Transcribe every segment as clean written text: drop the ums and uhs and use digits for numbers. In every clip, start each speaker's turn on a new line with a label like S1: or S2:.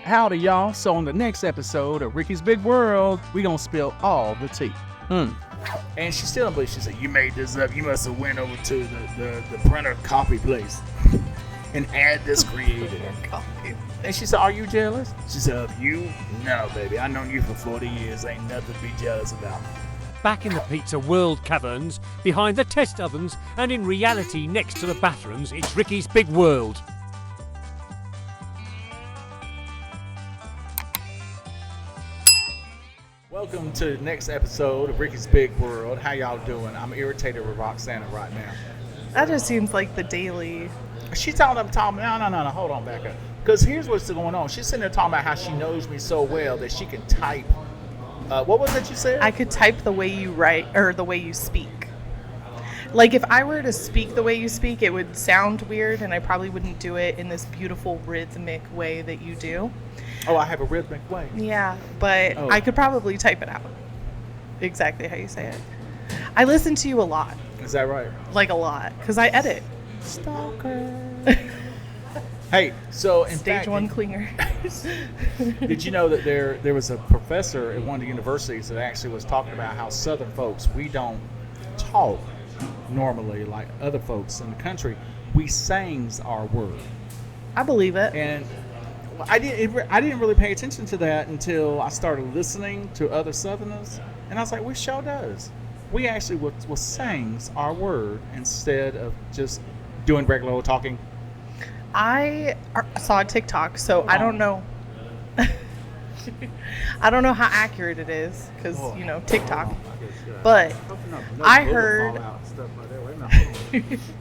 S1: Howdy, y'all. So on the next episode of Ricky's Big World, we gonna spill all the tea.
S2: And she still don't believe. She said, "You made this up. You must have went over to the printer copy place and add this creative." And she said, "Are you jealous?" She said, "Of you? No, baby. I've known you for 40 years. Ain't nothing to be jealous about."
S3: Back in the pizza world caverns, behind the test ovens, and in reality next to the bathrooms, it's Ricky's Big World.
S2: Welcome to the next episode of Ricky's Big World. How y'all doing? I'm irritated with Roxanna right now.
S4: That just seems like the daily.
S2: She's talking, no, hold on, back up. Because here's what's going on. She's sitting there talking about how she knows me so well that she can type. What was it you said?
S4: I could type the way you write or the way you speak. Like if I were to speak the way you speak, it would sound weird and I probably wouldn't do it in this beautiful rhythmic way that you do.
S2: Oh, I have a rhythmic way.
S4: Yeah, but I could probably type it out exactly how you say it. I listen to you a lot.
S2: Is that right?
S4: Like a lot, because I edit.
S2: Stalker. Hey, so in
S4: Stage
S2: fact,
S4: one clinger.
S2: Did you know that there was a professor at one of the universities that actually was talking about how Southern folks, we don't talk normally like other folks in the country. We sings our word.
S4: I believe it.
S2: And I didn't really pay attention to that until I started listening to other Southerners, and I was like, "We sure does. We actually will sings our word instead of just doing regular old talking."
S4: I saw a TikTok, so I don't know. I don't know how accurate it is because TikTok. But I heard.
S2: All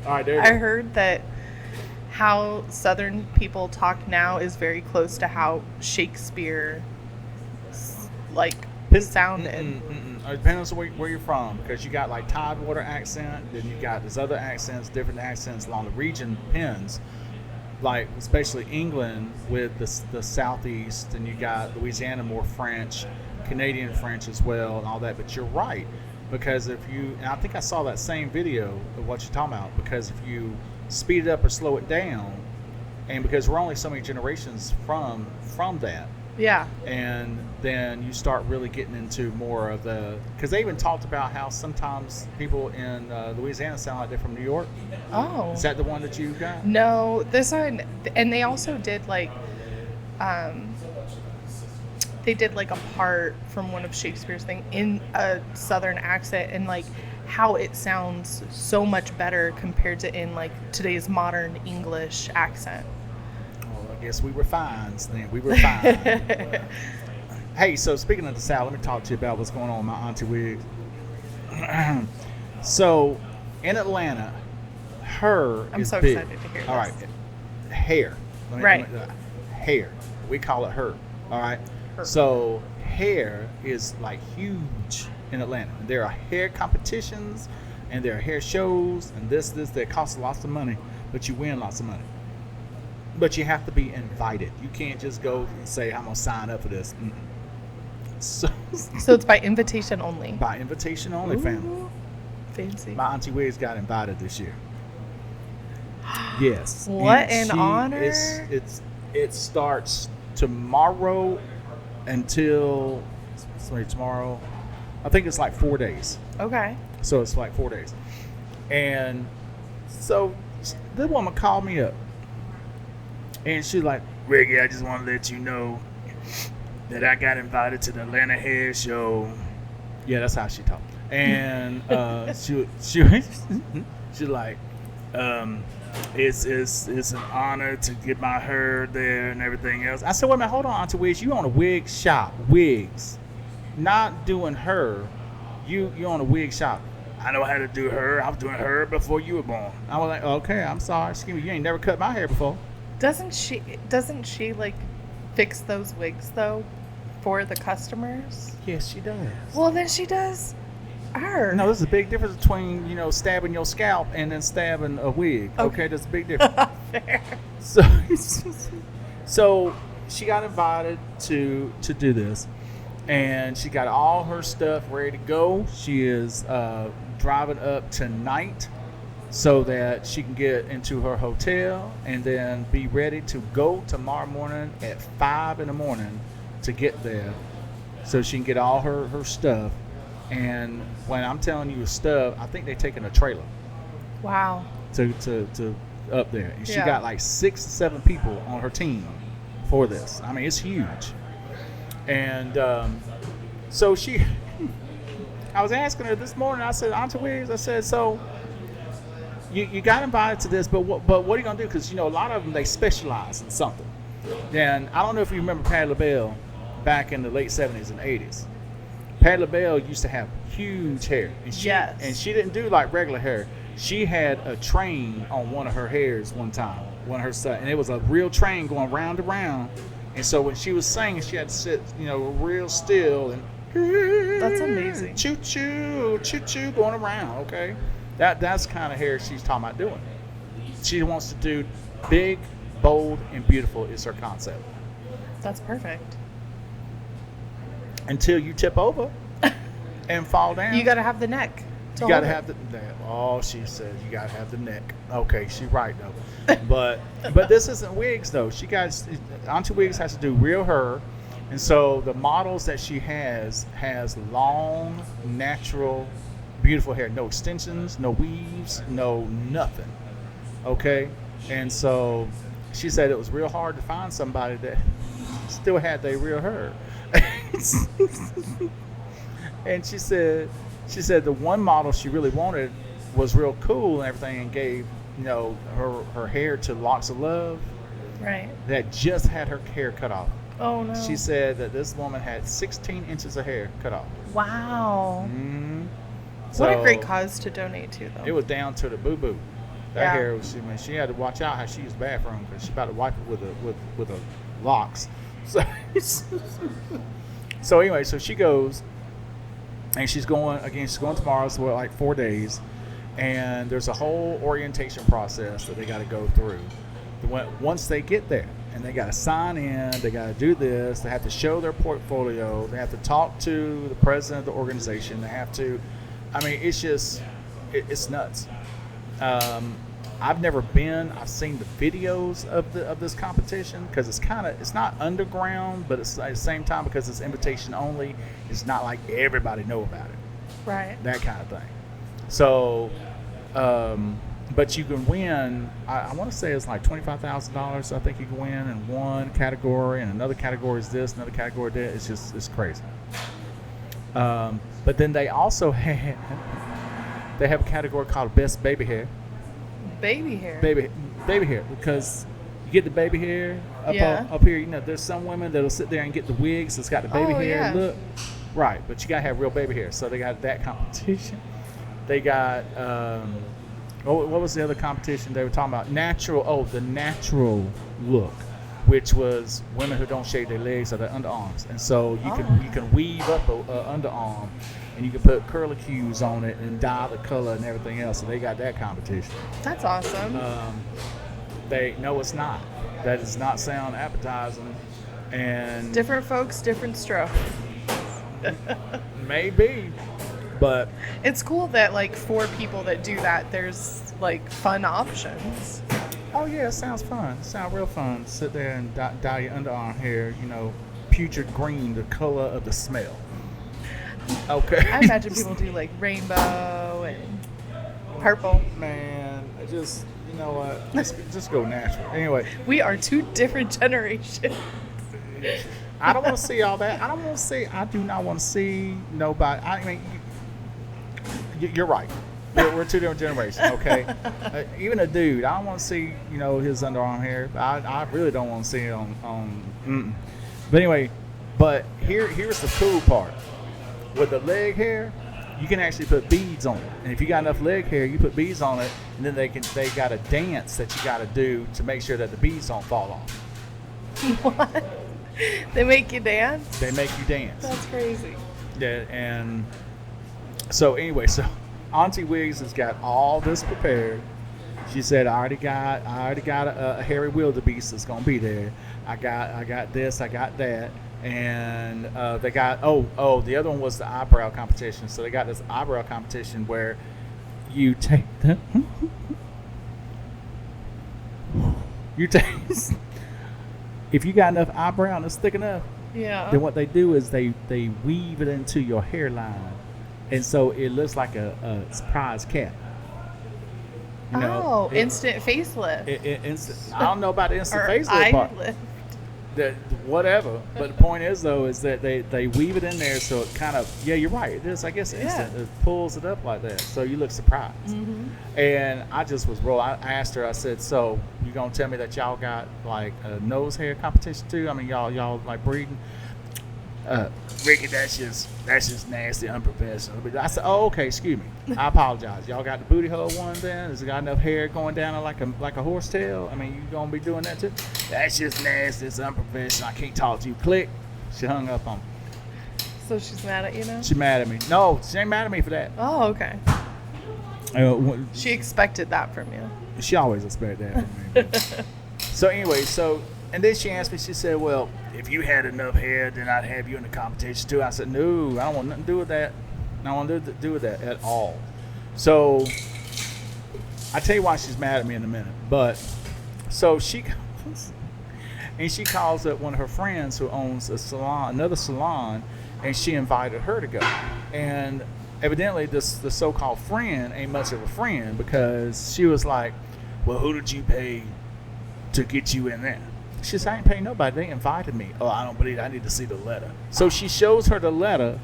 S2: right, there you
S4: I
S2: go.
S4: heard that how Southern people talk now is very close to how Shakespeare sounded.
S2: It depends on where you're from, because you got like Tidewater accent, then you got these other accents, different accents along the region pins, like especially England with the southeast, and you got Louisiana more French, Canadian French as well, and all that. But you're right, because and I think I saw that same video of what you're talking about, because if you speed it up or slow it down, and because we're only so many generations from that.
S4: Yeah.
S2: And then you start really getting into more of because they even talked about how sometimes people in Louisiana sound like they're from New York.
S4: Oh.
S2: Is that the one that you got?
S4: No, this one, and they also did they did like a part from one of Shakespeare's thing in a Southern accent, and like how it sounds so much better compared to in like today's modern English accent.
S2: I guess we were fines then. We were fine. Hey, so speaking of the South, let me talk to you about what's going on with my Auntie Wigs. So, in Atlanta,
S4: I'm
S2: is
S4: so
S2: big.
S4: excited to hear this.
S2: All right, hair.
S4: Right.
S2: Hair. We call it her. All right.
S4: Her.
S2: So, hair is like huge in Atlanta. There are hair competitions, and there are hair shows, and this that costs lots of money, but you win lots of money. But you have to be invited. You can't just go and say, "I'm gonna sign up for this." So
S4: it's by invitation only.
S2: By invitation only, family.
S4: Fancy.
S2: My Auntie Wigs got invited this year. Yes.
S4: What
S2: And
S4: an honor!
S2: It starts tomorrow until tomorrow. I think it's like 4 days.
S4: Okay.
S2: So it's like 4 days, and so the woman called me up. And she's like, "Ricky, I just want to let you know that I got invited to the Atlanta Hair Show." Yeah, that's how she talked. And she's like, it's an honor to get my hair there and everything else. I said, "Wait a minute, hold on, Auntie Wigs. You on a wig shop, wigs, not doing her. You on a wig shop." "I know how to do her. I was doing her before you were born." I was like, "Okay, I'm sorry. Excuse me, you ain't never cut my hair before."
S4: Doesn't she like fix those wigs though for the customers?
S2: Yes, she does.
S4: Well, then she does her.
S2: No, there's a big difference between stabbing your scalp and then stabbing a wig. Okay, there's a big difference.
S4: Fair.
S2: So she got invited to do this, and she got all her stuff ready to go. She is driving up tonight so that she can get into her hotel and then be ready to go tomorrow morning at 5 in the morning to get there, so she can get all her stuff. And when I'm telling you stuff, I think they're taking a trailer
S4: Wow.
S2: to up there. And she
S4: Yeah.
S2: got like 6 to 7 people on her team for this. I mean, it's huge. And so she, I was asking her this morning, I said, Auntie Wigs, I said, so you got invited to this, but what are you going to do? Because, a lot of them, they specialize in something. And I don't know if you remember Patti LaBelle back in the late 70s and 80s. Patti LaBelle used to have huge hair. And she didn't do like regular hair. She had a train on one of her hairs one time, one of her side, and it was a real train going round and round. And so when she was singing, she had to sit, real still and
S4: That's amazing.
S2: Choo choo, choo choo, going around. Okay, that's the kind of hair she's talking about doing. She wants to do big, bold, and beautiful is her concept.
S4: That's perfect.
S2: Until you tip over and fall down.
S4: You got to have the neck.
S2: You got to have the neck. Oh, she said you got to have the neck. Okay, she's right though. But this isn't wigs though. Auntie Wigs has to do real hair, and so the models that she has long, natural, beautiful hair. No extensions, no weaves, no nothing. Okay, and so she said it was real hard to find somebody that still had their real hair. And she said the one model she really wanted was real cool and everything, and gave her hair to Locks of Love,
S4: Right.
S2: that just had her hair cut off.
S4: Oh no.
S2: She said that this woman had 16 inches of hair cut off.
S4: Wow.
S2: Mm-hmm.
S4: What a great cause to donate to, though.
S2: It was down to the boo boo. That
S4: Yeah.
S2: hair was. She had to watch out how she used the bathroom because she about to wipe it with the locks. So anyway, so she goes, and she's going tomorrow. So like 4 days, and there's a whole orientation process that they got to go through. Once they get there, and they got to sign in, they got to do this. They have to show their portfolio. They have to talk to the president of the organization. They have to. I mean, it's just it's nuts. I've never been. I've seen the videos of this competition because it's not underground, but it's at the same time because it's invitation only. It's not like everybody know about it.
S4: Right.
S2: That kind of thing. So, but you can win. I want to say it's like $25,000. I think you can win in one category, and another category is this, another category that. It's crazy. But then they also have a category called Best Baby Hair.
S4: Baby hair.
S2: Baby hair, because you get the baby hair up here. There's some women that'll sit there and get the wigs that's got the baby hair look. Right, but you gotta have real baby hair. So they got that competition. They got what was the other competition they were talking about? Natural. Oh, the natural look, which was women who don't shave their legs or their underarms, and so you can weave up a underarm, and you can put curlicues on it and dye the color and everything else. So they got that competition.
S4: That's awesome.
S2: It's not. That does not sound appetizing. And
S4: Different folks, different stroke.
S2: maybe, but
S4: It's cool that, like, for people that do that, there's, like, fun options.
S2: oh yeah, it sounds fun. It sounds real fun. Sit there and dye your underarm hair, putrid green, the color of the smell. Okay.
S4: I imagine people do, like, rainbow and purple.
S2: Man, just you know what? Just go natural. Anyway,
S4: We are two different generations.
S2: I don't want to see all that. I do not want to see nobody. I mean, you're right. We're two different generations, okay? Even a dude, I don't want to see, his underarm hair. I really don't want to see it on. But anyway, here's the cool part. With the leg hair, you can actually put beads on it. And if you got enough leg hair, you put beads on it, and then they got a dance that you got to do to make sure that the beads don't fall off.
S4: What? They make you dance?
S2: They make you dance.
S4: That's crazy.
S2: Yeah, and so anyway, so Auntie Wigs has got all this prepared. She said, I already got a hairy wildebeest that's gonna be there. I got this, I got that, and they got the other one was the eyebrow competition. So they got this eyebrow competition where you take the You take if you got enough eyebrow and it's thick enough,
S4: Yeah.
S2: then what they do is they weave it into your hairline, and so it looks like a surprise cap.
S4: Instant facelift.
S2: I don't know about the instant
S4: or
S2: facelift part.
S4: eyelift.
S2: Whatever. But the point is though is that they weave it in there so it kind of you're right. It is I guess instant. It pulls it up like that, so you look surprised.
S4: Mm-hmm.
S2: And I just was rolling. I asked her. I said, "So you gonna tell me that y'all got like a nose hair competition too? I mean, y'all like breeding?" Ricky, that's just nasty, unprofessional. But I said, "Oh, okay, excuse me. I apologize. Y'all got the booty hole one then? Has it got enough hair going down it like a horse tail? I mean, you gonna be doing that too? That's just nasty. It's unprofessional. I can't talk to you." Click. She hung up on me.
S4: So she's mad at you now?
S2: She mad at me. No, she ain't mad at me for that.
S4: Oh, okay.
S2: She
S4: expected that from you.
S2: She always expected that from me. So anyway, and then she asked me, she said, "Well, if you had enough hair, then I'd have you in the competition too." I said, "No, I don't want nothing to do with that. I don't want nothing to do with that at all." So I tell you why she's mad at me in a minute. But so she comes and she calls up one of her friends who owns another salon, and she invited her to go. And evidently the so-called friend ain't much of a friend, because she was like, "Well, who did you pay to get you in there?" She said, "I ain't paying nobody. They invited me." "Oh, I don't believe it. I need to see the letter." So she shows her the letter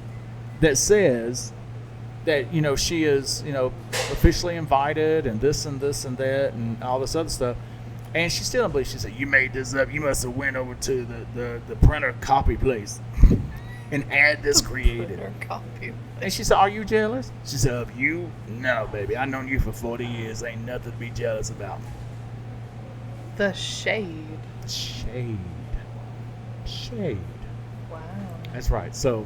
S2: that says that, she is, officially invited and this and this and that and all this other stuff. And she still don't believe. She said, "You made this up. You must have went over to the printer copy place and had this created." And she said, "Are you jealous?" She said, "Of you? No, baby. I've known you for 40 years. Ain't nothing to be jealous about."
S4: The shade.
S2: Shade.
S4: Wow.
S2: That's right. So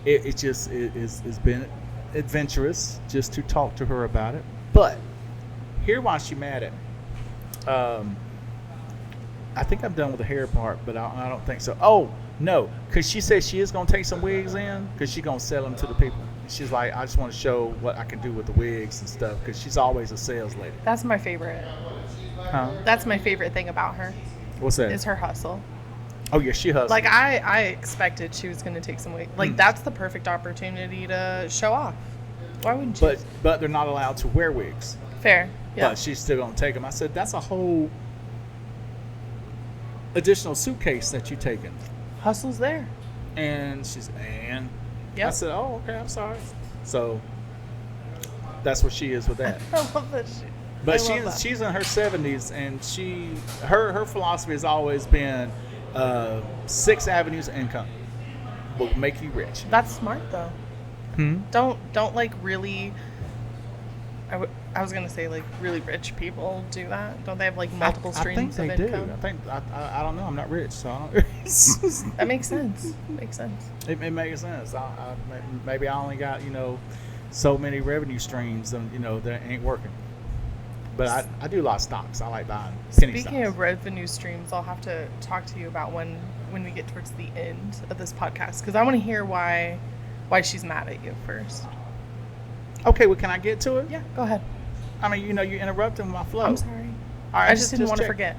S2: it's been adventurous just to talk to her about it. But here why she mad at me. I think I'm done with the hair part, but I don't think so. Oh no, because she said she is gonna take some wigs in, because she's gonna sell them to the people. She's like, "I just want to show what I can do with the wigs and stuff," because she's always a sales lady.
S4: That's my favorite.
S2: Huh?
S4: That's my favorite thing about her.
S2: What's that?
S4: Is her hustle.
S2: Oh yeah, she hustles.
S4: Like I expected she was gonna take some weight. Like that's the perfect opportunity to show off. Why wouldn't you?
S2: But they're not allowed to wear wigs.
S4: Fair. Yeah.
S2: But she's still gonna take them. I said, "That's a whole additional suitcase that you're taking."
S4: Hustle's there.
S2: And she's
S4: Yep.
S2: I said, "Oh, okay, I'm sorry." So that's what she is with that.
S4: I love that shit.
S2: But she's in her 70s, and her philosophy has always been 6 avenues of income will make you rich.
S4: That's smart though. Don't like really. I was gonna say like really rich people do that. Don't they have like multiple streams of income?
S2: I don't know. I'm not rich, so I don't.
S4: That makes sense. Makes sense.
S2: It makes sense. Maybe I only got so many revenue streams, and that ain't working. But I do a lot of stocks. I like buying penny stocks.
S4: Speaking of revenue streams, I'll have to talk to you about when we get towards the end of this podcast, because I want to hear why she's mad at you first.
S2: Okay, well, can I get to it?
S4: Yeah, go ahead.
S2: I mean, you're interrupting my flow.
S4: I'm sorry.
S2: All right,
S4: I just didn't want to forget.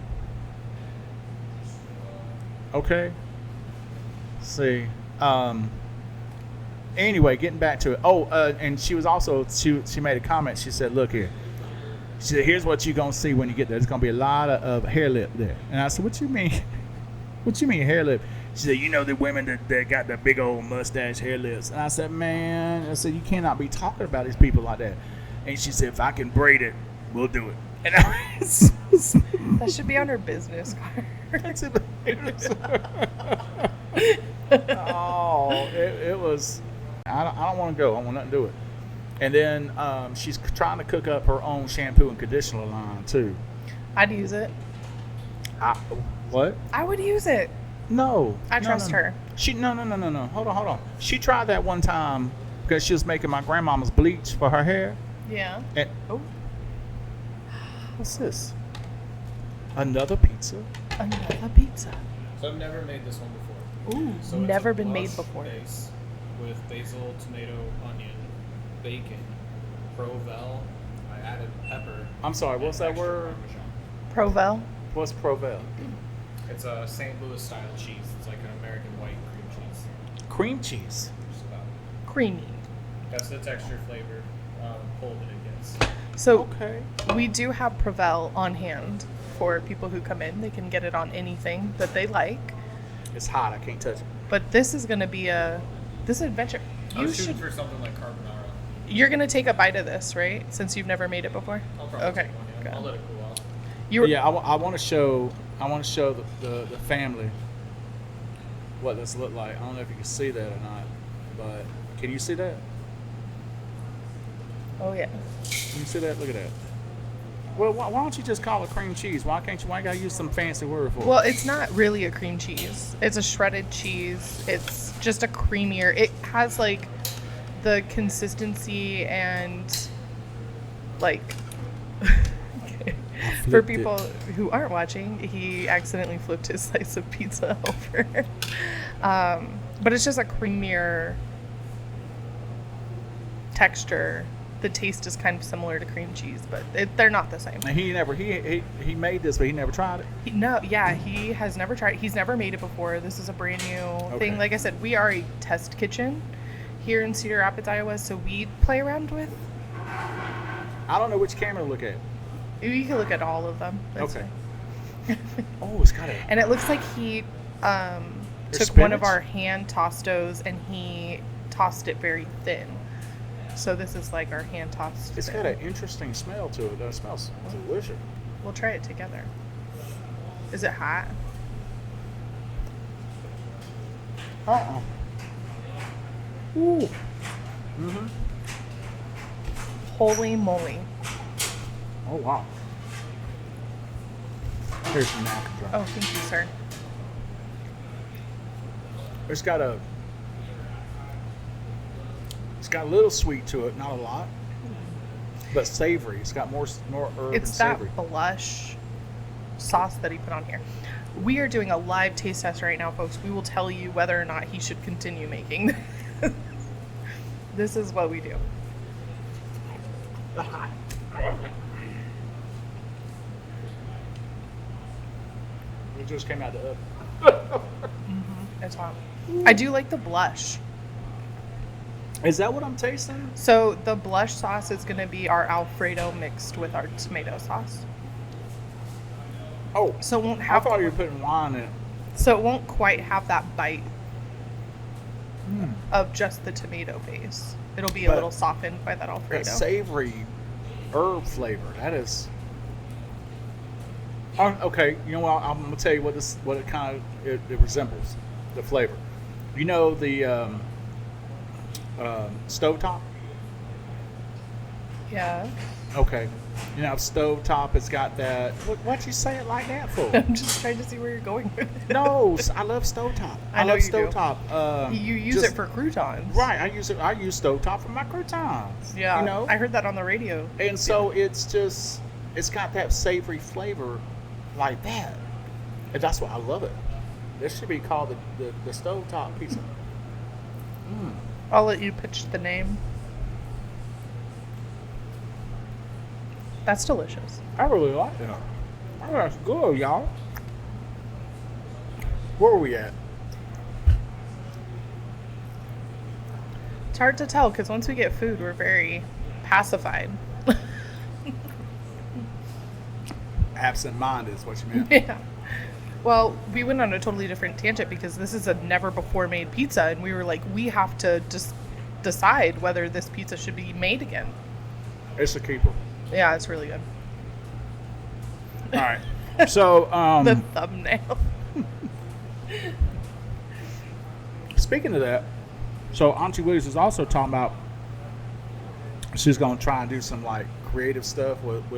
S2: Okay. Let's see. Anyway, getting back to it. And she was also she made a comment. She said, "Look here." She said, "Here's what you're gonna see when you get there. There's gonna be a lot of hair lip there." And I said, "What you mean? What you mean hair lip?" She said, "The women that got the big old mustache hair lips." And I said, "Man," I said, "you cannot be talking about these people like that." And she said, "If I can braid it, we'll do it." And
S4: that should be on her business card.
S2: It was. I don't want to go. I want nothing to do it. And then she's trying to cook up her own shampoo and conditioner line too.
S4: I'd use it.
S2: What?
S4: I would use it.
S2: No.
S4: I trust her.
S2: No. Hold on. She tried that one time because she was making my grandmama's bleach for her hair.
S4: Yeah.
S2: And, what's this? Another pizza?
S4: Another pizza.
S5: So I've never made this one before.
S4: Ooh,
S5: so
S4: never
S5: it's a
S4: been made
S5: blush
S4: before.
S5: Base with basil, tomato, onion, bacon, Provel. I added pepper.
S2: I'm sorry, what's that word?
S5: Parmesan.
S4: Provel.
S2: What's Provel?
S5: It's a St. Louis style cheese. It's like an American white cream cheese.
S2: Cream cheese.
S5: Just about.
S4: Creamy.
S5: That's the texture, flavor, pull that it gets.
S4: So
S2: Okay.
S4: we do have Provel on hand for people who come in. They can get it on anything that they like.
S2: It's hot. I can't touch it.
S4: But this is going to be this adventure.
S5: I was shooting for something like carbonara.
S4: You're going to take a bite of this, right? Since you've never made it before?
S5: I'll probably
S4: Okay,
S5: take one, yeah.
S4: good.
S5: I'll let it cool off.
S2: Yeah, I want to show. I want to show the family what this looked like. I don't know if you can see that or not, but can you see that?
S4: Oh, yeah.
S2: Can you see that? Look at that. Well, why don't you just call it cream cheese? Why can't you? Why gotta use some fancy word for it?
S4: Well, it's not really a cream cheese. It's a shredded cheese. It's just a creamier. It has like the consistency and like for people who aren't watching, he accidentally flipped his slice of pizza over. But it's just a creamier texture. The taste is kind of similar to cream cheese, but they're not the same.
S2: And he made this, but he never tried it.
S4: He has never tried. He's never made it before. This is a brand new thing. Like I said, we are a test kitchen here in Cedar Rapids, Iowa, so we play around with.
S2: I don't know which camera to look at.
S4: You can look at all of them. That's
S2: Okay.
S4: fine.
S2: Oh, it's got a.
S4: And it looks like he took
S2: spinach?
S4: one of our hand tostos and he tossed it very thin. So this is like our hand tossed.
S2: It's got an interesting smell to it. It smells delicious.
S4: We'll try it together. Is it hot? Ooh.
S2: Mm-hmm.
S4: Holy moly.
S2: Oh wow. Here's some napkin dry.
S4: Oh, thank you, sir.
S2: It's got a little sweet to it, not a lot, but savory. It's got more herb
S4: It's
S2: and
S4: that
S2: savory.
S4: blush sauce that he put on here. We are doing a live taste test right now, folks. We will tell you whether or not he should continue making. This is what we do.
S2: It just came out the oven.
S4: It's hot. I do like the blush.
S2: Is that what I'm tasting?
S4: So the blush sauce is going to be our Alfredo mixed with our tomato sauce.
S2: Oh,
S4: So it won't
S2: I
S4: have.
S2: thought you were putting wine in it.
S4: So it won't quite have that bite of just the tomato base. It'll be a
S2: But
S4: little softened by that
S2: That
S4: Alfredo.
S2: savory herb flavor. That is. Okay, you know what? I'm gonna tell you what it kind of it resembles, the flavor. You know the stovetop?
S4: Yeah.
S2: Okay. You know, stovetop has got that. What'd you say it like that for?
S4: I'm just trying to see where you're going with it.
S2: No, I love stovetop.
S4: I know
S2: love
S4: you do.
S2: stovetop.
S4: You use it for croutons.
S2: Right, I use stovetop for my croutons.
S4: Yeah.
S2: You know?
S4: I heard that on the radio.
S2: And so it's got that savory flavor like that. And that's why I love it. This should be called the stovetop pizza.
S4: I'll let you pitch the name. That's delicious.
S2: I really like that. Oh, that's good, y'all. Where were we at?
S4: It's hard to tell because once we get food, we're very pacified.
S2: Absent-minded is what you meant.
S4: Yeah. Well, we went on a totally different tangent because this is a never before made pizza, and we were like, we have to just decide whether this pizza should be made again.
S2: It's a keeper.
S4: Yeah, it's really good.
S2: All right. So,
S4: The thumbnail.
S2: speaking of that, so Auntie Wigs is also talking about she's going to try and do some like creative stuff with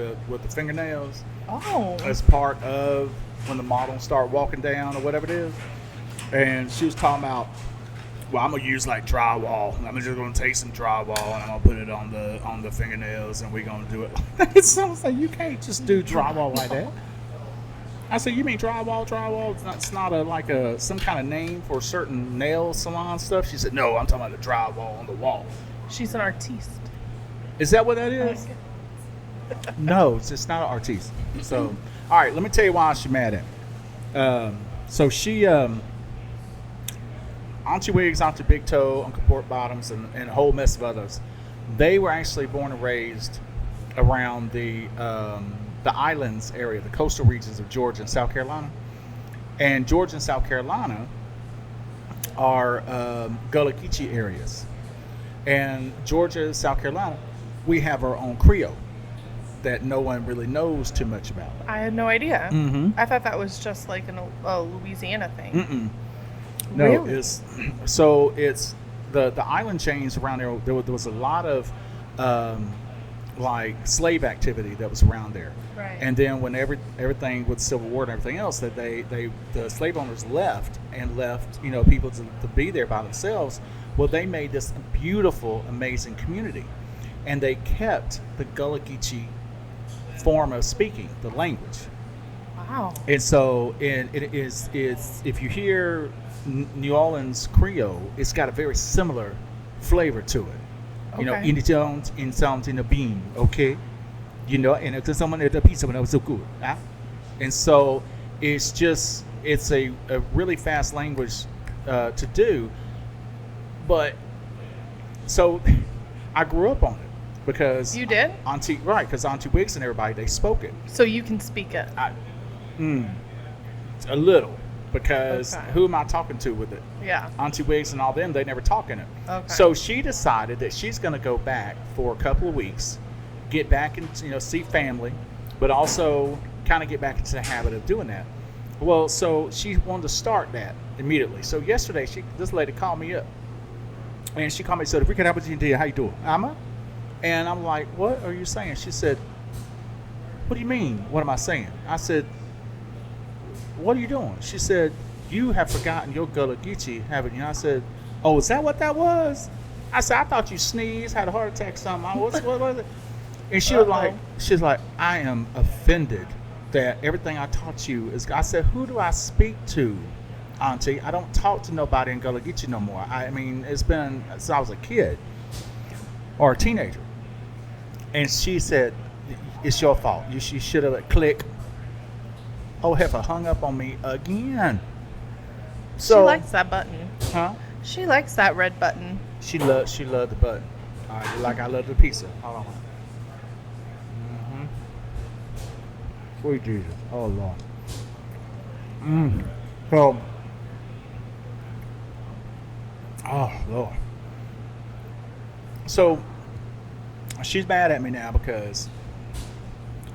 S2: the fingernails
S4: Oh.
S2: as part of when the models start walking down or whatever it is. And she was talking about, well, I'm gonna use like drywall. I'm just gonna take some drywall and I'm gonna put it on the fingernails and we're gonna do it. It sounds like you can't just do drywall like that. I said, you mean drywall? It's not some kind of name for certain nail salon stuff. She said, no, I'm talking about the drywall on the wall.
S4: She's an artiste.
S2: Is that what that is? No, it's not an artiste. So All right, let me tell you why she's mad at me. So she, Auntie Wigs, Auntie Big Toe, Uncle Pork Bottoms, and a whole mess of others. They were actually born and raised around the islands area, the coastal regions of Georgia and South Carolina. And Georgia and South Carolina are Gullah Geechee areas. And Georgia, South Carolina, we have our own Creole that no one really knows too much about.
S4: I had no idea.
S2: Mm-hmm.
S4: I thought that was just like a Louisiana thing.
S2: Mm-mm. No,
S4: Really?
S2: it's the island chains around there. There was a lot of like slave activity that was around there.
S4: Right.
S2: And then when everything with Civil War and everything else, that the slave owners left people to be there by themselves. Well, they made this beautiful, amazing community, and they kept the Gullah Geechee form of speaking, the language.
S4: Wow.
S2: And so, it's if you hear New Orleans Creole, it's got a very similar flavor to it. You know,
S4: Okay.
S2: in the Jones, in sounds in the bean, okay? You know, and it's someone at the pizza when it was so good. Huh? And so it's a really fast language to do. But so I grew up on it because
S4: You did?
S2: because Auntie Wigs and everybody, they spoke it.
S4: So you can speak it.
S2: A little, because
S4: Okay.
S2: who am I talking to with it?
S4: Yeah.
S2: Auntie Wigs and all them, they never talk in it.
S4: Okay.
S2: So she decided that she's going to go back for a couple of weeks, get back and see family, but also kind of get back into the habit of doing that. Well, so she wanted to start that immediately. So yesterday, this lady called me up, and she called me and said, "If we could have a GD, how you doing, Amma?" And I'm like, "What are you saying?" She said, "What do you mean? What am I saying?" I said, "What are you doing?" She said, "You have forgotten your Gullah Geechee, haven't you?" I said, "Oh, is that what that was?" I said, "I thought you sneezed, had a heart attack, something. What was it?" And she was like, "I am offended that everything I taught you is." I said, "Who do I speak to, Auntie? I don't talk to nobody in Gullah Geechee no more. I mean, it's been since I was a kid or a teenager." And she said, "It's your fault. You should have click." Oh, heifer hung up on me again. So,
S4: she likes that button.
S2: huh?
S4: She likes that red button.
S2: She loved the button. All right, like I love the pizza. Hold on. Sweet Jesus. Oh Lord. So, oh Lord. So she's mad at me now because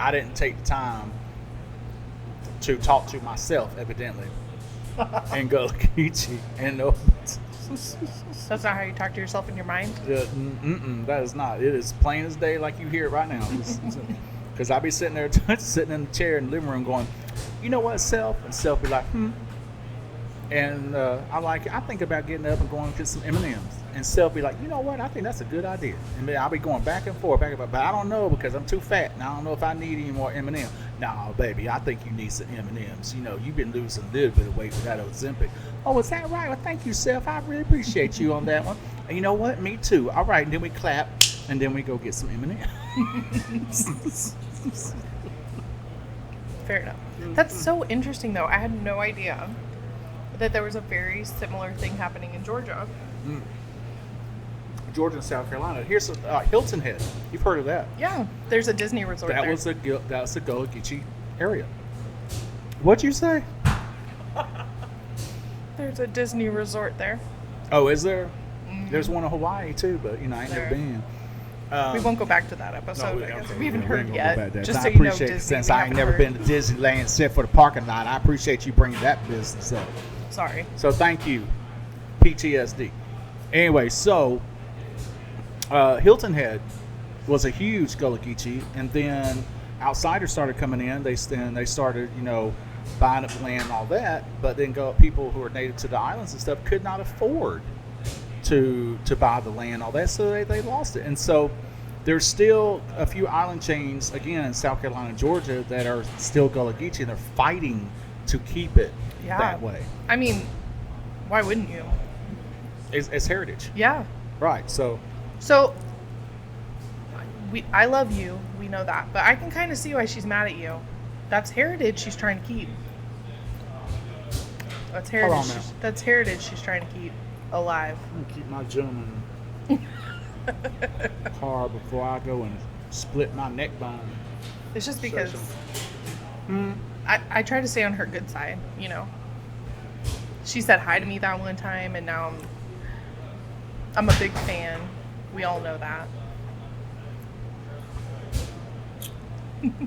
S2: I didn't take the time to talk to myself, evidently, and Gullah Geechee, and no.
S4: That's not how you talk to yourself in your mind.
S2: That is not. It is plain as day, like you hear it right now. Because I be sitting there, sitting in the chair in the living room, going, "You know what, Self?" And Self be like, And I think about getting up and going to get some M&Ms. And Self be like, "You know what? I think that's a good idea." And then I'll be going back and forth, but I don't know because I'm too fat, and I don't know if I need any more M&Ms. No, baby, I think you need some M&Ms. You know, you've been losing a little bit of weight with that Ozempic. Oh, is that right? Well, thank you, Self. I really appreciate you on that one. And you know what? Me too. All right, and then we clap, and then we go get some M&Ms.
S4: Fair enough. That's so interesting, though. I had no idea that there was a very similar thing happening in Georgia.
S2: Georgia and South Carolina. Here's Hilton Head. You've heard of that?
S4: Yeah, there's a Disney resort there.
S2: That's the Gullah Geechee area. What'd you say?
S4: There's a Disney resort there.
S2: Oh, is there? There's one in Hawaii too, but I ain't never been.
S4: We won't go back to that episode. I guess we haven't heard yet. Just so
S2: I
S4: you know,
S2: appreciate
S4: Disney.
S2: since
S4: we
S2: I ain't
S4: haven't
S2: never
S4: heard.
S2: been to Disneyland except for the parking lot. I appreciate you bringing that business up.
S4: Sorry.
S2: So thank you, PTSD. Anyway, so Hilton Head was a huge Gullah Geechee, and then outsiders started coming in. They started, buying up land and all that. But then people who are native to the islands and stuff could not afford to buy the land and all that, so they lost it. And so there's still a few island chains, again, in South Carolina and Georgia, that are still Gullah Geechee, and they're fighting to keep it that way.
S4: I mean, why wouldn't you?
S2: It's heritage.
S4: Yeah.
S2: Right, so
S4: I love you. We know that. But I can kind of see why she's mad at you. That's heritage she's trying to keep. That's
S2: Hold on,
S4: heritage.
S2: man.
S4: That's heritage she's trying to keep alive.
S2: I'm gonna keep my gentleman car before I go and split my neck bone.
S4: It's just because
S2: Hmm.
S4: I try to stay on her good side, you know. She said hi to me that one time, and now I'm a big fan. We all know that.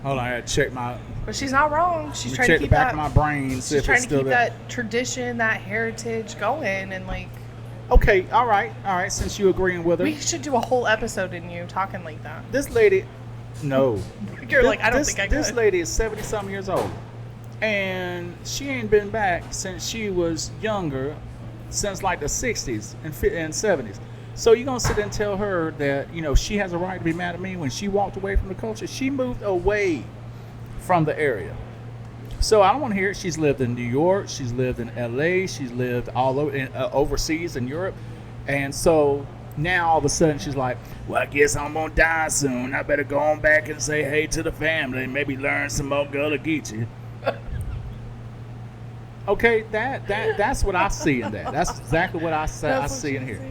S2: Hold on, I gotta check my.
S4: But she's not wrong. She's
S2: Let me
S4: trying to
S2: check the
S4: keep
S2: back
S4: that.
S2: of my brain. See
S4: She's
S2: if
S4: trying
S2: it's
S4: to
S2: still
S4: keep
S2: there.
S4: that tradition, that heritage going, and like
S2: Okay, all right. Since you agreeing with her,
S4: we should do a whole episode in you talking like that.
S2: this lady, no,
S4: You're like, I don't
S2: this,
S4: think I could.
S2: This lady is 70-something years old, and she ain't been back since she was younger, since like the 60s and 70s. So you gonna sit there and tell her that she has a right to be mad at me when she walked away from the culture? She moved away from the area. So I don't want to hear it. She's lived in New York. She's lived in LA. She's lived all over overseas in Europe. And so now all of a sudden she's like, well, I guess I'm going to die soon. I better go on back and say hey to the family and maybe learn some more Gullah Geechee. Okay, that's what I see in that. That's exactly what I see in here.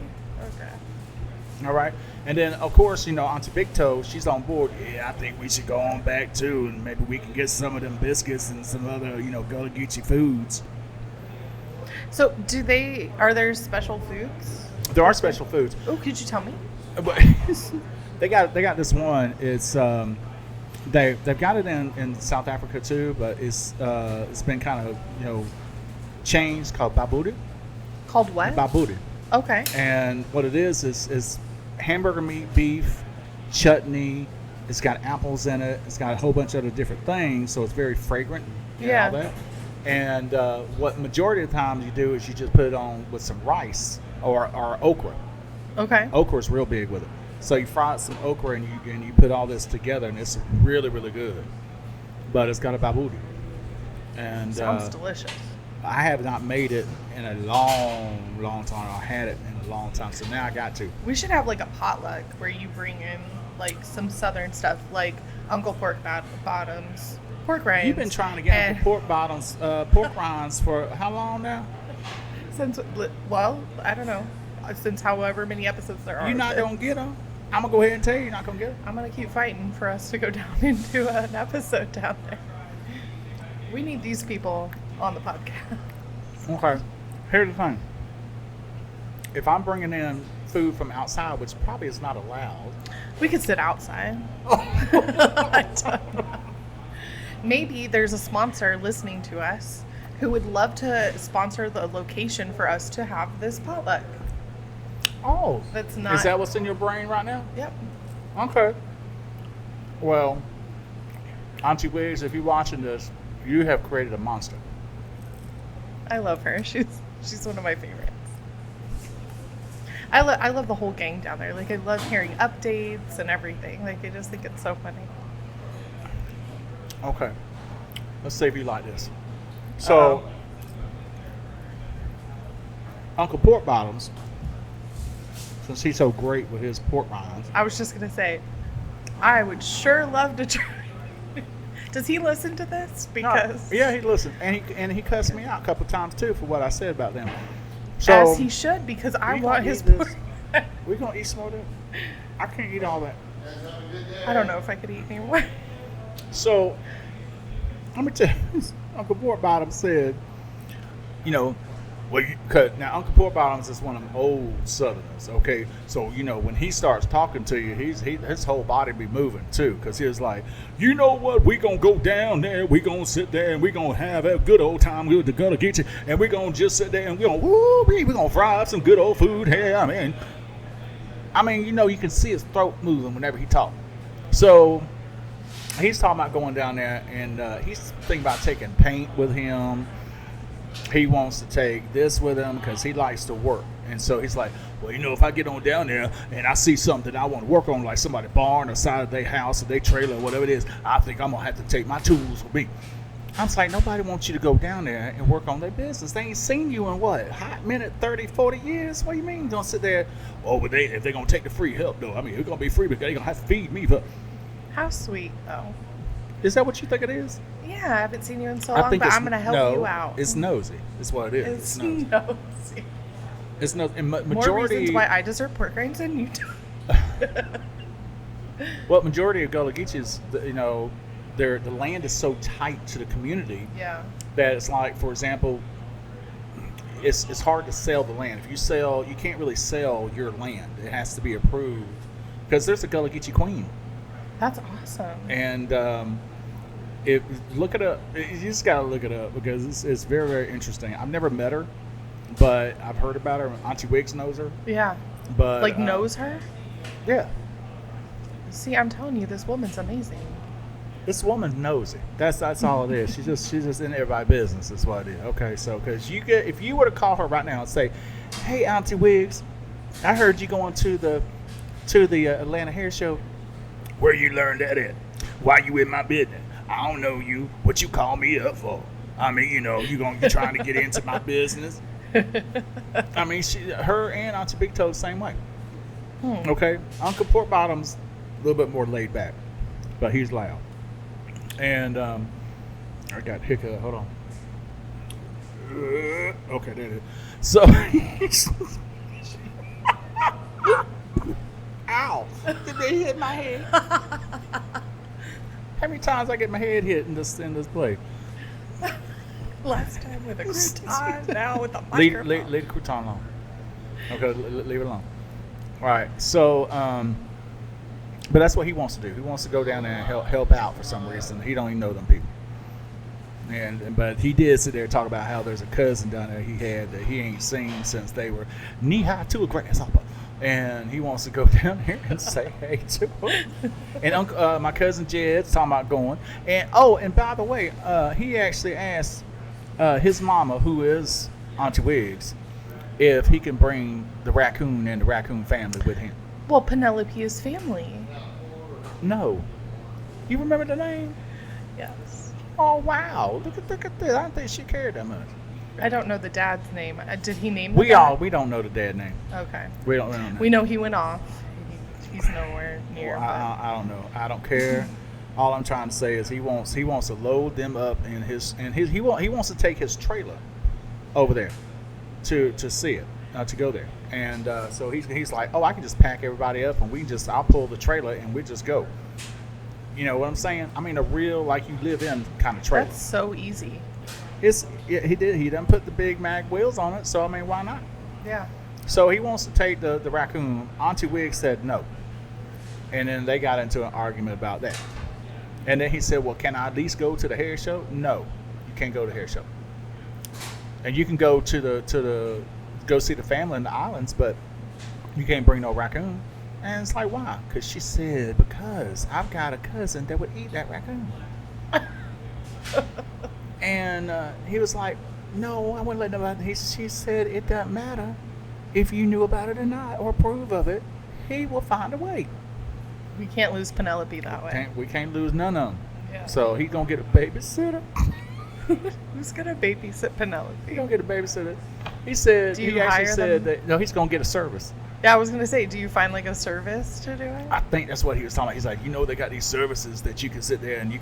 S4: Okay.
S2: All right. And then, of course, Auntie Big Toe, she's on board. Yeah, I think we should go on back, too, and maybe we can get some of them biscuits and some other, Gullah Geechee foods.
S4: So, are there special foods?
S2: There are special foods.
S4: Oh, could you tell me?
S2: But they got this one. It's they've got it in South Africa, too, but it's been kind of, changed, called baboodie.
S4: Called what?
S2: Baboodie.
S4: Okay.
S2: And what it is hamburger meat, beef, chutney. It's got apples in it. It's got a whole bunch of other different things, so it's very fragrant. And
S4: Yeah.
S2: all that. And what majority of the times you do is you just put it on with some rice or okra.
S4: Okay.
S2: Okra is real big with it. So you fry some okra and you put all this together, and it's really, really good. But it's got a baboodie. And
S4: Sounds delicious.
S2: I have not made it in a long, long time. I had it in a long time, so now I got to.
S4: We should have like a potluck where you bring in like some southern stuff, like Uncle Pork Bottoms, pork rinds.
S2: You've been trying to get
S4: and-
S2: Uncle pork rinds for how long now?
S4: since I don't know, since however many episodes there are.
S2: You're not gonna get them. I'm gonna go ahead and tell you, you're not gonna get them.
S4: I'm gonna keep fighting for us to go down into an episode down there. We need these people on the podcast.
S2: Okay. Here's the thing. If I'm bringing in food from outside, which probably is not allowed.
S4: We could sit outside. I don't know. Maybe there's a sponsor listening to us who would love to sponsor the location for us to have this potluck.
S2: Oh.
S4: That's not.
S2: Is that what's in your brain right now?
S4: Yep.
S2: Okay. Well, Auntie Wigs, if you're watching this, you have created a monster.
S4: I love her. She's one of my favorites. I love the whole gang down there. Like, I love hearing updates and everything. Like, I just think it's so funny.
S2: Okay. Let's see if you like this. So, Uncle Pork Bottoms, since he's so great with his pork rinds.
S4: I was just gonna say, I would sure love to try. Does he listen to this? Because
S2: Yeah, he listened. And he cussed me out a couple times, too, for what I said about them. So,
S4: as he should, because I
S2: we
S4: want
S2: gonna
S4: his
S2: eat this.
S4: pork.
S2: we're going to eat some of that. I can't eat all that.
S4: I don't know if I could eat anymore.
S2: So, let me tell you, Uncle Pork Bottoms said, now Uncle Pork Bottoms is one of them old Southerners, okay? So, when he starts talking to you, his whole body be moving too, because he was like, you know what, we going to go down there, we going to sit there, and we going to have a good old time with the Gullah Geechee, and we going to just sit there, and we going to fry up some good old food here, I mean, you can see his throat moving whenever he talks. So, he's talking about going down there, and he's thinking about taking paint with him. He wants to take this with him because he likes to work. And so he's like, well, if I get on down there and I see something that I want to work on, like somebody's barn or side of their house or their trailer or whatever it is, I think I'm going to have to take my tools with me. I was like, nobody wants you to go down there and work on their business. They ain't seen you in what, hot minute, 30, 40 years? What do you mean you don't sit there? Oh, but if they're going to take the free help, though, I mean, it's going to be free, but they're going to have to feed me. But
S4: How sweet, though.
S2: is that what you think it is?
S4: Yeah, I haven't seen you in so
S2: I
S4: long,
S2: think
S4: but
S2: it's,
S4: I'm gonna help
S2: no,
S4: you out.
S2: It's nosy. It's what it is.
S4: It's
S2: nosy.
S4: nosy.
S2: It's no. And
S4: More
S2: majority.
S4: reasons why I deserve pork rinds and you don't.
S2: Well, majority of Gullah Geechees, the land is so tight to the community
S4: Yeah.
S2: that it's like, for example, it's hard to sell the land. If you sell, you can't really sell your land. It has to be approved because there's a Gullah Geechee queen.
S4: That's awesome.
S2: And look it up. You just gotta look it up because it's very, very interesting. I've never met her, but I've heard about her. Auntie Wigs knows her.
S4: Yeah.
S2: But
S4: Like knows her?
S2: Yeah.
S4: See, I'm telling you, this woman's amazing.
S2: This woman knows it. That's all it is. She's just in everybody's business. That's what it is. Okay, so because if you were to call her right now and say, "Hey, Auntie Wigs, I heard you going to the Atlanta Hair Show. Where you learned that at? Why you in my business? I don't know you. What you call me up for? I mean, you trying to get into my business." I mean, her and Auntie Big Toe the same way. Okay, Uncle Pork Bottom's a little bit more laid back, but he's loud. And I got hiccup. Hold on. Okay, there it is. So, ow! Did they hit my head? How many times I get my head hit in this play?
S4: Last time with a crouton, now with a
S2: Leave
S4: microphone.
S2: the crouton alone. Okay, leave it alone. All right. So, but that's what he wants to do. He wants to go down there and help out for some reason. He don't even know them people. But he did sit there and talk about how there's a cousin down there he had that he ain't seen since they were knee high to a grasshopper, and he wants to go down there and say hey to him. And my cousin Jed's talking about going. And by the way, he actually asked his mama, who is Auntie Wigs, if he can bring the raccoon and the raccoon family with him.
S4: Well, Penelope is family.
S2: No. You remember the name?
S4: Yes.
S2: Oh, wow. Look at this. I don't think she cared that much.
S4: I don't know the dad's name. Did he name the
S2: We
S4: dad?
S2: don't know the dad name.
S4: Okay.
S2: We don't know.
S4: We know he went off. He's nowhere near.
S2: Well, I don't know. I don't care. All I'm trying to say is he wants to load them up in he wants to take his trailer over there to see it, to go there. And so he's like, oh, I can just pack everybody up and I'll pull the trailer and we just go. You know what I'm saying? I mean, a real, like, you live in kind of trailer.
S4: That's so easy.
S2: He done put the Big Mac wheels on it, so I mean, why not?
S4: Yeah.
S2: So he wants to take the raccoon. Auntie Wig said no. And then they got into an argument about that. And then he said, well, can I at least go to the hair show? No, you can't go to the hair show. And you can go go see the family in the islands, but you can't bring no raccoon. And it's like, why? Because she said, because I've got a cousin that would eat that raccoon. And he was like, no, I wouldn't let nobody. She said, it doesn't matter if you knew about it or not or approve of it. He will find a way.
S4: We can't lose Penelope that way.
S2: We can't lose none of them.
S4: Yeah.
S2: So he's going to get a babysitter.
S4: Who's going to babysit Penelope?
S2: He's going to get a babysitter. He said,
S4: Do you
S2: he actually
S4: hire
S2: said
S4: them?
S2: that, no, he's going to get a service.
S4: Yeah, I was going to say, do you find like a service to do it?
S2: I think that's what he was talking about. He's like, they got these services that you can sit there and you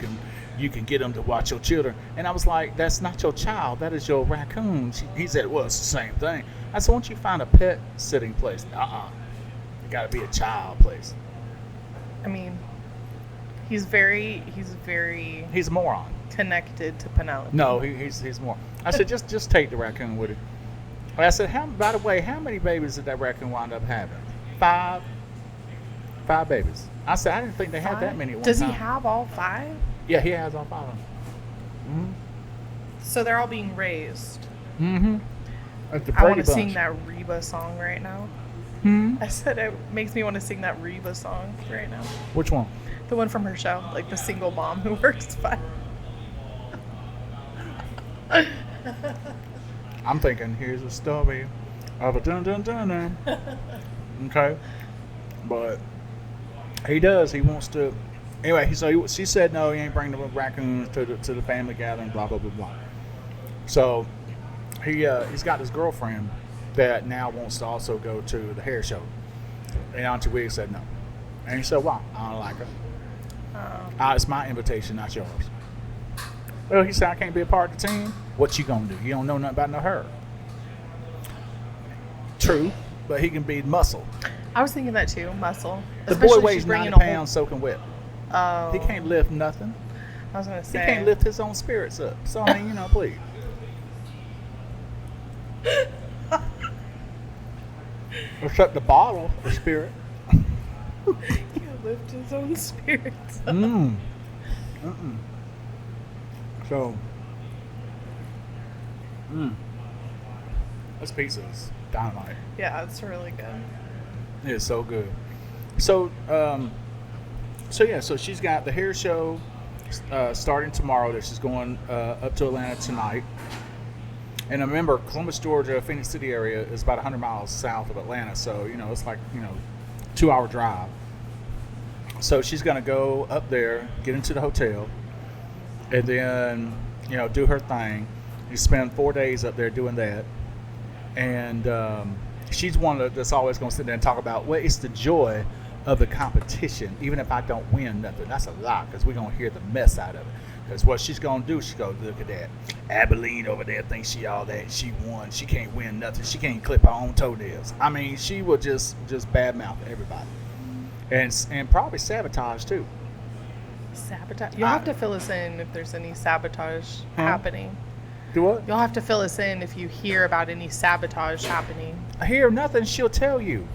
S2: can get them to watch your children. And I was like, that's not your child. That is your raccoon. He said, well, it's the same thing. I said, why don't you find a pet sitting place? It got to be a child place.
S4: I mean, he's very
S2: He's a moron.
S4: connected to Penelope.
S2: No, he's more. I said, just take the raccoon with it. I said, by the way, how many babies did that raccoon wind up having? 5 babies. I said, I didn't think they had that many at one
S4: Does
S2: time.
S4: he have all 5?
S2: Yeah, he has all 5 of them. Mm-hmm.
S4: So they're all being raised.
S2: Mm-hmm.
S4: I want to sing that Reba song right now. I said it makes me want to sing that Reba song right now.
S2: Which one?
S4: The one from her show, like the single mom who works 5.
S2: I'm thinking, here's a story of a dun-dun-dun-dun. Okay? But he does. He wants to. Anyway, she said no, he ain't bringing the raccoons to the family gathering, blah, blah, blah, blah. So he's got his girlfriend that now wants to also go to the hair show. And Auntie Wig said no. And he said, why? I don't like her. It's my invitation, not yours. Well, he said, I can't be a part of the team. What you gonna do? You don't know nothing about no her. True, but he can be muscle.
S4: I was thinking that too, muscle.
S2: The boy
S4: Especially
S2: weighs
S4: she's bringing
S2: 90
S4: a whole-
S2: pounds soaking wet.
S4: Oh.
S2: He can't lift nothing.
S4: I was gonna
S2: He
S4: say.
S2: can't lift his own spirits up. So, I mean, please. Except the bottle of spirit.
S4: Can't lift his own spirits.
S2: So, this pizza is dynamite.
S4: Yeah, it's really good.
S2: It is so good. So, so she's got the hair show starting tomorrow. That she's going up to Atlanta tonight. And remember, Columbus, Georgia, Phoenix City area is about 100 miles south of Atlanta. So, it's like, 2-hour drive. So she's going to go up there, get into the hotel, and then, do her thing. You spend 4 days up there doing that. And she's one that's always going to sit there and talk about, well, it's the joy of the competition, even if I don't win nothing. That's a lie, because we're going to hear the mess out of it. Because what she's going to do, she's going to look at that. Abilene over there thinks she all that. She won. She can't win nothing. She can't clip her own toenails. I mean, she will just badmouth everybody. And probably sabotage, too.
S4: Sabotage. You'll have to fill us in if there's any sabotage happening.
S2: Do what?
S4: You'll have to fill us in if you hear about any sabotage happening.
S2: I hear nothing, she'll tell you.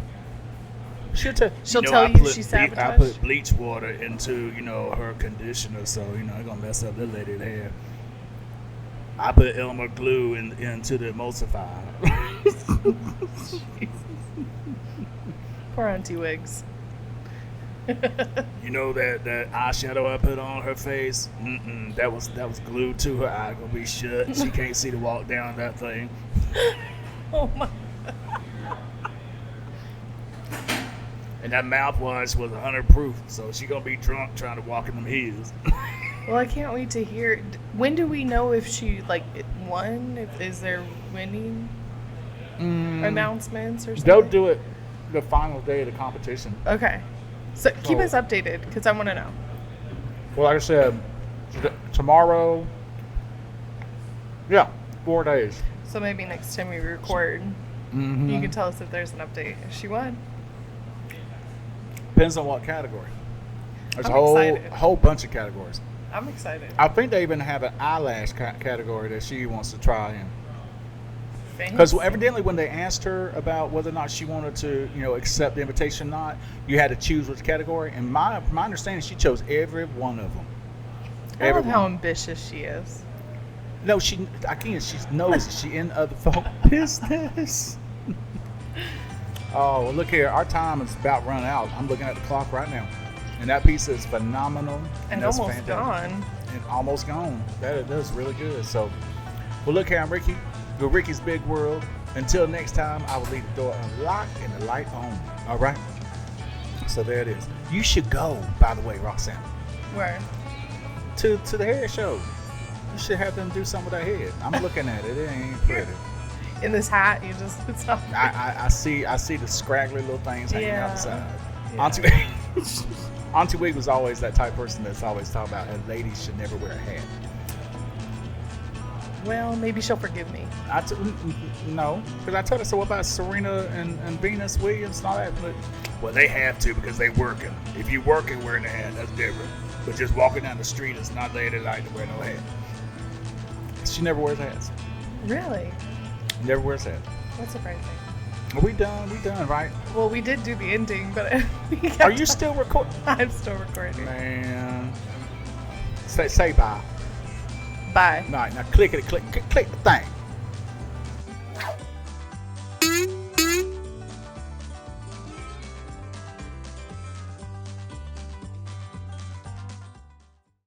S2: She'll tell
S4: she sabotaged.
S2: I put bleach water into, her conditioner, so, it's going to mess up the lady's hair. I put Elmer glue into the emulsifier.
S4: Poor Auntie Wigs.
S2: You know that eyeshadow I put on her face? That was glued to her eye. Gonna be shut. She can't see to walk down that thing.
S4: Oh my.
S2: And that mouthwash was 100 proof, so she gonna be drunk trying to walk in them heels.
S4: Well, I can't wait to hear. When do we know if she won? Is there winning announcements or something?
S2: They'll do it the final day of the competition.
S4: Okay. So keep us updated because I want to know.
S2: Well, like I said, tomorrow. Yeah, 4 days.
S4: So maybe next time we record, you can tell us if there's an update. If she won.
S2: Depends on what category. There's
S4: I'm
S2: a
S4: excited.
S2: whole bunch of categories.
S4: I'm excited.
S2: I think they even have an eyelash category that she wants to try in.
S4: Fancy.
S2: Because evidently when they asked her about whether or not she wanted to, accept the invitation or not, you had to choose which category. And my understanding, she chose every one of them.
S4: I love how ambitious she is.
S2: No, she knows she in other folk business. Oh, well, look here. Our time is about run out. I'm looking at the clock right now. And that pizza is phenomenal.
S4: And
S2: that's
S4: almost
S2: fantastic.
S4: gone.
S2: And almost gone. That is really good. So, well, look here. I'm Ricky. With Ricky's Big World. Until next time, I will leave the door unlocked and the light on. All right? So there it is. You should go, by the way, Roxanna,
S4: Where?
S2: to the hair show. You should have them do something with their head. I'm looking at it. It ain't pretty.
S4: In this hat, you just it's not.
S2: I see the scraggly little things hanging out the side.
S4: Yeah.
S2: Auntie Wig was always that type of person that's always talking about that ladies should never wear a hat.
S4: Well, maybe she'll forgive me.
S2: No, because I told her, so what about Serena and Venus Williams and all that? But, well, they have to because they working. If you working wearing a hat, that's different. But just walking down the street is not ladylike to wear no hat. She never wears hats.
S4: Really?
S2: Never wears hats.
S4: That's surprising.
S2: Are we done? We done, right?
S4: Well, we did do the ending, but
S2: Are you still recording?
S4: I'm still recording.
S2: Man. Say bye.
S4: Bye.
S2: All right, now click the thing.